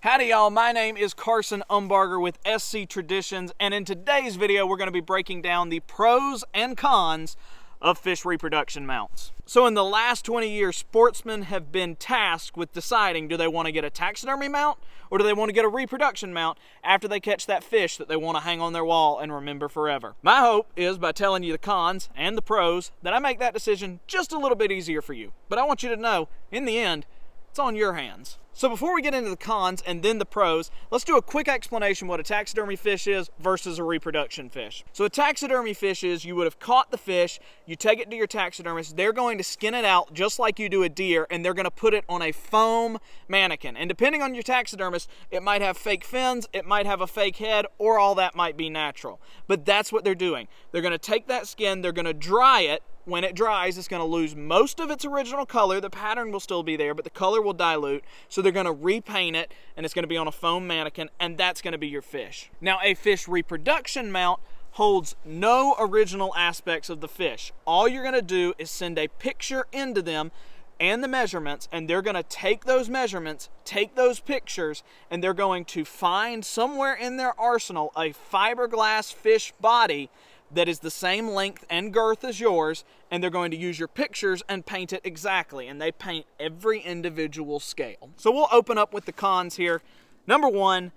Howdy y'all, my name is Carson Umbarger with SC Traditions, and in today's video we're going to be breaking down the pros and cons of fish reproduction mounts. So in the last 20 years, sportsmen have been tasked with deciding, do they want to get a taxidermy mount or do they want to get a reproduction mount after they catch that fish that they want to hang on their wall and remember forever. My hope is by telling you the cons and the pros that I make that decision just a little bit easier for you. But I want you to know, in the end, it's on your hands. So before we get into the cons and then the pros, let's do a quick explanation what a taxidermy fish is versus a reproduction fish. So a taxidermy fish is, you would have caught the fish, you take it to your taxidermist, they're going to skin it out just like you do a deer, and they're going to put it on a foam mannequin. And depending on your taxidermist, it might have fake fins, it might have a fake head, or all that might be natural. But that's what they're doing. They're going to take that skin, they're going to dry it. When it dries, it's going to lose most of its original color. The pattern will still be there, but the color will dilute. So they're going to repaint it, and it's going to be on a foam mannequin, and that's going to be your fish. Now, a fish reproduction mount holds no original aspects of the fish. All you're going to do is send a picture into them and the measurements, and they're going to take those measurements, take those pictures, and they're going to find somewhere in their arsenal a fiberglass fish body that is the same length and girth as yours, and they're going to use your pictures and paint it exactly, and they paint every individual scale. So we'll open up with the cons here. Number one,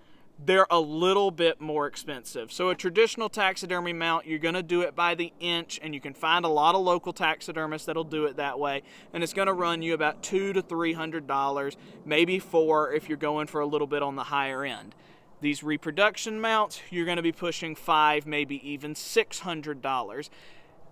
they're a little bit more expensive. So a traditional taxidermy mount, you're going to do it by the inch, and you can find a lot of local taxidermists that'll do it that way, and it's going to run you about $200 to $300, maybe $400 if you're going for a little bit on the higher end. These reproduction mounts, you're going to be pushing $500, maybe even $600.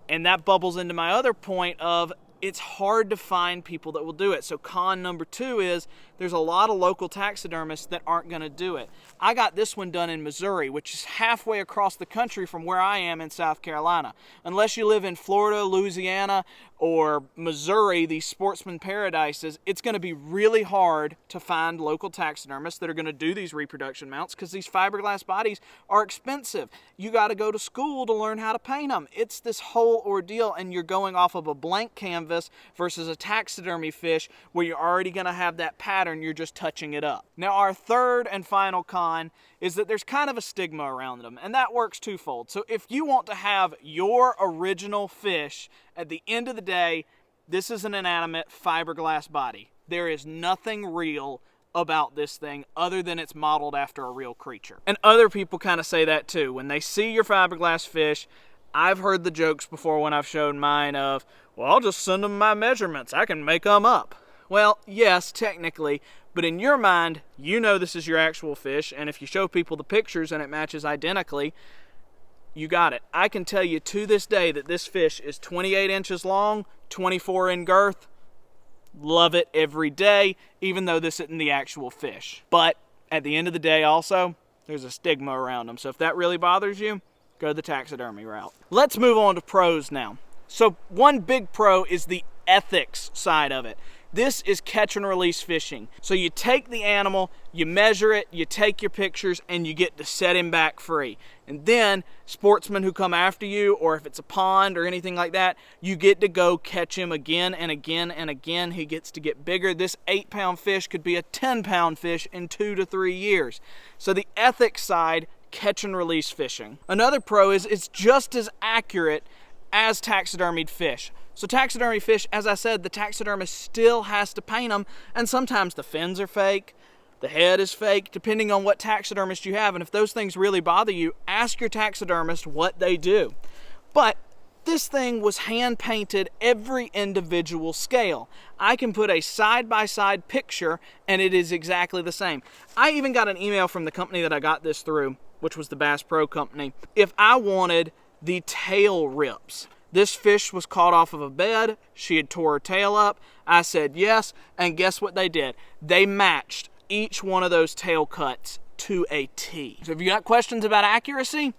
And that bubbles into my other point of it's hard to find people that will do it. So con number two is there's a lot of local taxidermists that aren't going to do it. I got this one done in Missouri, which is halfway across the country from where I am in South Carolina. Unless you live in Florida, Louisiana, or Missouri, these sportsman paradises, it's going to be really hard to find local taxidermists that are going to do these reproduction mounts because these fiberglass bodies are expensive. You got to go to school to learn how to paint them. It's this whole ordeal, and you're going off of a blank canvas versus a taxidermy fish where you're already going to have that pattern, you're just touching it up. Now our third and final con is that there's kind of a stigma around them, and that works twofold. So if you want to have your original fish, at the end of the day, this is an inanimate fiberglass body. There is nothing real about this thing other than it's modeled after a real creature. And other people kind of say that too. When they see your fiberglass fish, I've heard the jokes before when I've showed mine of, well, I'll just send them my measurements. I can make them up. Well, yes, technically, but in your mind, you know this is your actual fish, and if you show people the pictures and it matches identically, you got it. I can tell you to this day that this fish is 28 inches long, 24 in girth. Love it every day, even though this isn't the actual fish. But at the end of the day also, there's a stigma around them. So if that really bothers you, go the taxidermy route. Let's move on to pros now. So one big pro is the ethics side of it. This is catch and release fishing. So you take the animal, you measure it, you take your pictures, and you get to set him back free. And then sportsmen who come after you, or if it's a pond or anything like that, you get to go catch him again and again and again. He gets to get bigger. This 8-pound fish could be a 10-pound fish in 2 to 3 years. So the ethics side, catch and release fishing. Another pro is it's just as accurate as taxidermied fish. So taxidermy fish, as I said, the taxidermist still has to paint them, and sometimes the fins are fake, the head is fake, depending on what taxidermist you have. And if those things really bother you, ask your taxidermist what they do. But this thing was hand painted every individual scale. I can put a side-by-side picture and it is exactly the same. I even got an email from the company that I got this through, which was the Bass Pro Company, if I wanted the tail rips. This fish was caught off of a bed. She had tore her tail up. I said yes, and guess what they did? They matched each one of those tail cuts to a T. So if you got questions about accuracy,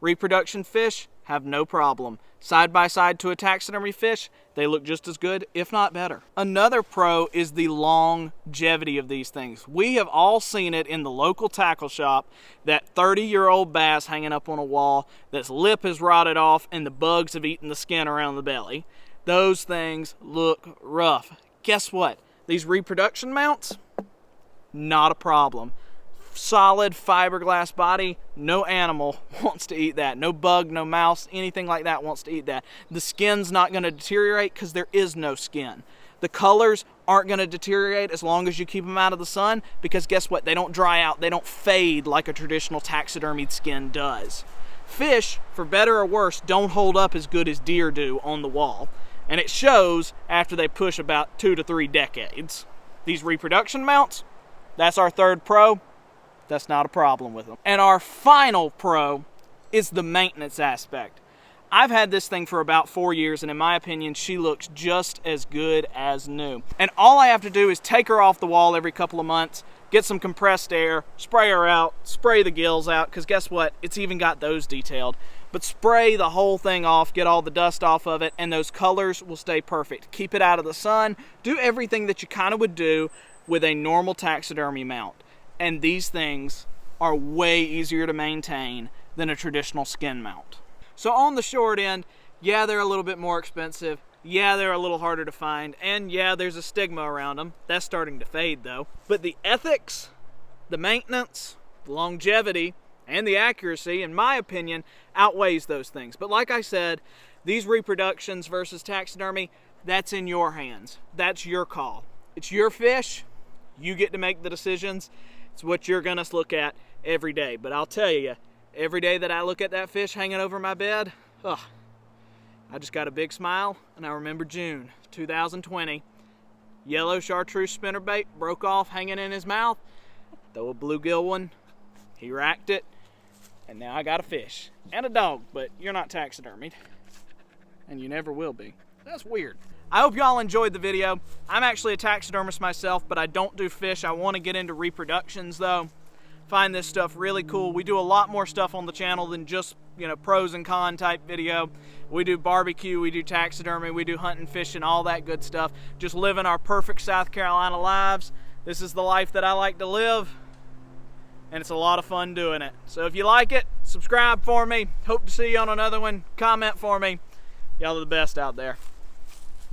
reproduction fish have no problem. Side by side to a taxidermy fish, they look just as good, if not better. Another pro is the longevity of these things. We have all seen it in the local tackle shop, that 30-year-old bass hanging up on a wall that's lip is rotted off and the bugs have eaten the skin around the belly. Those things look rough. Guess what? These reproduction mounts, not a problem. Solid fiberglass body, no animal wants to eat that. No bug, no mouse, anything like that wants to eat that. The skin's not going to deteriorate because there is no skin. The colors aren't going to deteriorate as long as you keep them out of the sun, because guess what? They don't dry out. They don't fade like a traditional taxidermied skin does. Fish, for better or worse, don't hold up as good as deer do on the wall. And it shows after they push about 2 to 3 decades. These reproduction mounts, that's our third pro. That's not a problem with them. And our final pro is the maintenance aspect. I've had this thing for about 4 years, and in my opinion, she looks just as good as new. And all I have to do is take her off the wall every couple of months, get some compressed air, spray her out, spray the gills out, because guess what? It's even got those detailed. But spray the whole thing off, get all the dust off of it, and those colors will stay perfect. Keep it out of the sun. Do everything that you kind of would do with a normal taxidermy mount. And these things are way easier to maintain than a traditional skin mount. So on the short end, yeah, they're a little bit more expensive. Yeah, they're a little harder to find. And yeah, there's a stigma around them. That's starting to fade though. But the ethics, the maintenance, the longevity, and the accuracy, in my opinion, outweighs those things. But like I said, these reproductions versus taxidermy, that's in your hands. That's your call. It's your fish. You get to make the decisions. It's what you're gonna look at every day. But I'll tell you, every day that I look at that fish hanging over my bed, I just got a big smile, and I remember June 2020. Yellow chartreuse spinnerbait broke off hanging in his mouth. Throw a bluegill one, he racked it, and now I got a fish. And a dog, but you're not taxidermied. And you never will be. That's weird. I hope y'all enjoyed the video. I'm actually a taxidermist myself, but I don't do fish. I want to get into reproductions though. Find this stuff really cool. We do a lot more stuff on the channel than just, pros and con type video. We do barbecue, we do taxidermy, we do hunting, fishing, all that good stuff. Just living our perfect South Carolina lives. This is the life that I like to live, and it's a lot of fun doing it. So if you like it, subscribe for me. Hope to see you on another one. Comment for me. Y'all are the best out there.